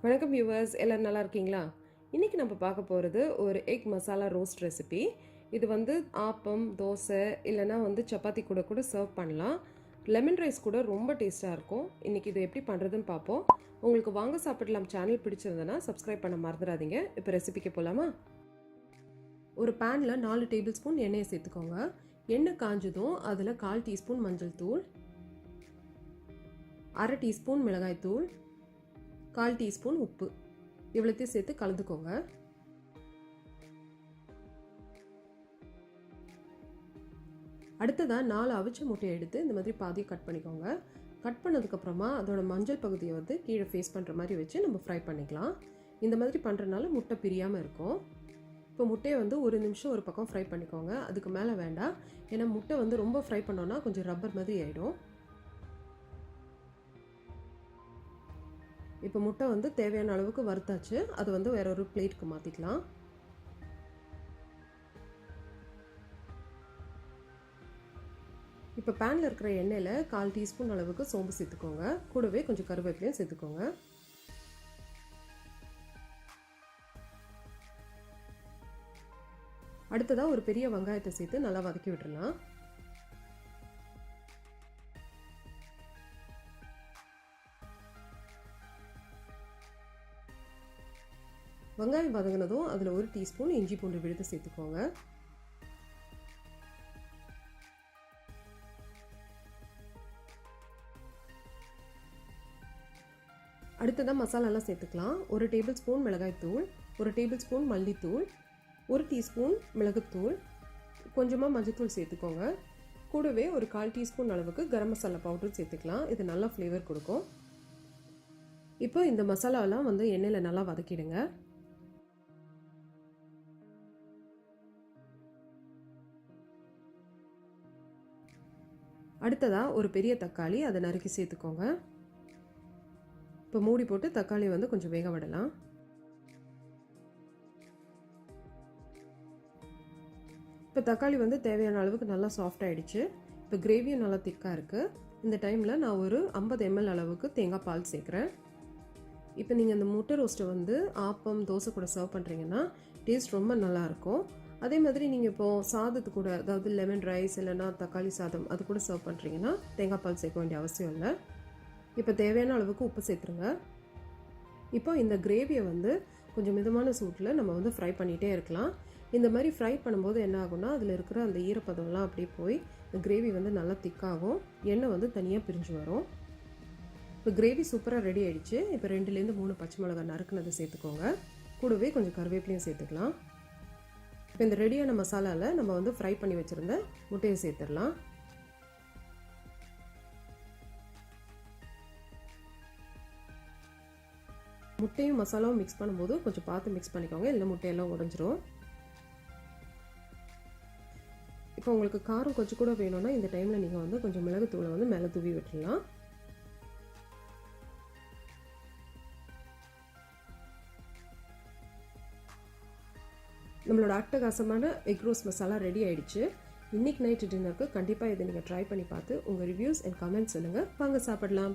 வணக்கம் வியூவர்ஸ், எல்லாரும் நல்லா இருக்கீங்களா? இன்றைக்கி நம்ம பார்க்க போகிறது ஒரு எக் மசாலா ரோஸ்ட் ரெசிபி. இது ஆப்பம், தோசை இல்லைனா சப்பாத்தி கூட சர்வ் பண்ணலாம். லெமன் ரைஸ் கூட ரொம்ப டேஸ்ட்டாக இருக்கும். இன்றைக்கி இது எப்படி பண்ணுறதுன்னு பார்ப்போம். உங்களுக்கு வாங்க சாப்பிடலாம் சேனல் பிடிச்சிருந்தனா சப்ஸ்கிரைப் பண்ண மறந்துடாதீங்க. இப்போ ரெசிபிக்கு போகலாமா? ஒரு பேனில் 4 டேபிள் ஸ்பூன் எண்ணெயை சேர்த்துக்கோங்க. எண்ணெய் காஞ்சதும் அதில் 1/4 டீஸ்பூன் மஞ்சள் தூள், 1/2 டீஸ்பூன் மிளகாய் தூள், 1/4 டீஸ்பூன் உப்பு இவ்வளோத்தையும் சேர்த்து கலந்துக்கோங்க. அடுத்ததாக 4 அவிச்ச முட்டையை எடுத்து இந்த மாதிரி பாதியை கட் பண்ணிக்கோங்க. கட் பண்ணதுக்கப்புறமா அதோட மஞ்சள் பகுதியை கீழே ஃபேஸ் பண்ணுற மாதிரி வச்சு நம்ம ஃப்ரை பண்ணிக்கலாம். இந்த மாதிரி பண்ணுறதுனால முட்டை பிரியாமல் இருக்கும். இப்போ முட்டையை 1 நிமிஷம் ஒரு பக்கம் ஃப்ரை பண்ணிக்கோங்க. அதுக்கு மேலே வேண்டாம், ஏன்னா முட்டை ரொம்ப ஃப்ரை பண்ணோன்னா கொஞ்சம் ரப்பர் மாதிரி ஆகிடும். இப்போ முட்டை தேவையான அளவுக்கு வறுத்தாச்சு. அது வேற ஒரு பிளேட்டுக்கு மாற்றிக்கலாம். இப்போ பேனில் இருக்கிற எண்ணெயில் 1/4 டீஸ்பூன் அளவுக்கு சோம்பு சேர்த்துக்கோங்க. கூடவே கொஞ்சம் கருவேப்பிலையும் சேர்த்துக்கோங்க. அடுத்ததாக ஒரு பெரிய வெங்காயத்தை சேர்த்து நல்லா வதக்கி விட்டுடலாம். வெங்காயம் வதங்கினதும் அதில் 1 டீஸ்பூன் இஞ்சி பூண்டு விழுது சேர்த்துக்கோங்க. அடுத்ததாக மசாலாலாம் சேர்த்துக்கலாம். 1 டேபிள் ஸ்பூன் மிளகாய் தூள், 1 டேபிள் ஸ்பூன் மல்லித்தூள், 1 டீஸ்பூன் மிளகுத்தூள், கொஞ்சமாக மஞ்சத்தூள் சேர்த்துக்கோங்க. கூடவே ஒரு 1/4 டீஸ்பூன் அளவுக்கு கரம் மசாலா பவுடர் சேர்த்துக்கலாம். இது நல்லா ஃப்ளேவர் கொடுக்கும். இப்போ இந்த மசாலாலாம் எண்ணெயில் நல்லா வதக்கிடுங்க. அடுத்ததாக ஒரு பெரிய தக்காளி அதை நறுக்கி சேர்த்துக்கோங்க. இப்போ மூடி போட்டு தக்காளி கொஞ்சம் வேக விடலாம். இப்போ தக்காளி தேவையான அளவுக்கு நல்லா சாஃப்ட் ஆகிடுச்சு. இப்போ கிரேவியும் நல்லா திக்காக இருக்குது. இந்த டைமில் நான் ஒரு 50 ml அளவுக்கு தேங்காய் பால் சேர்க்குறேன். இப்போ நீங்கள் அந்த முட்டை ரோஸ்ட்டை ஆப்பம், தோசை கூட சர்வ் பண்ணுறீங்கன்னா டேஸ்ட் ரொம்ப நல்லாயிருக்கும். அதே மாதிரி நீங்கள் இப்போது சாதத்து கூட, அதாவது லெமன் ரைஸ் இல்லைனா தக்காளி சாதம் அது கூட சர்வ் பண்ணுறீங்கன்னா தேங்காய் பால் சேர்க்க வேண்டிய அவசியம் இல்லை. இப்போ தேவையான அளவுக்கு உப்பு சேர்த்துருங்க. இப்போ இந்த கிரேவியை கொஞ்சம் மிதமான சூட்டில் நம்ம ஃப்ரை பண்ணிகிட்டே இருக்கலாம். இந்த மாதிரி ஃப்ரை பண்ணும்போது என்ன ஆகும்னா அதில் இருக்கிற அந்த ஈரப்பதம்லாம் அப்படியே போய் இந்த கிரேவி நல்லா திக்காகும். எண்ணெய் தனியாக பிரிஞ்சு வரும். இப்போ கிரேவி சூப்பராக ரெடி ஆகிடுச்சு. இப்போ 2லேருந்து 3 பச்சை மிளகாய் நறுக்குனதை சேர்த்துக்கோங்க. கூடவே கொஞ்சம் கருவேப்பிலையும் சேர்த்துக்கலாம். இப்போ இந்த ரெடியான மசாலாவில் நம்ம ஃப்ரை பண்ணி வச்சுருந்த முட்டையை சேர்த்துடலாம். முட்டையும் மசாலாவும் மிக்ஸ் பண்ணும்போது கொஞ்சம் பார்த்து மிக்ஸ் பண்ணிக்கோங்க, இல்லை முட்டையெல்லாம் உடஞ்சிரும். இப்போ உங்களுக்கு காரம் கொஞ்சம் கூட வேணும்னா இந்த டைமில் நீங்கள் கொஞ்சம் மிளகுத்தூளை மேலே தூவி விட்டுடலாம். நம்மளோட அட்டகாசமான எக் ரோஸ்ட் மசாலா ரெடி ஆகிடுச்சு. இன்றைக்கி நைட்டு டின்னருக்கு கண்டிப்பாக இதை நீங்கள் ட்ரை பண்ணி பார்த்து உங்கள் ரிவ்யூஸ் அண்ட் கமெண்ட்ஸ் சொல்லுங்கள். வாங்க சாப்பிடலாம்.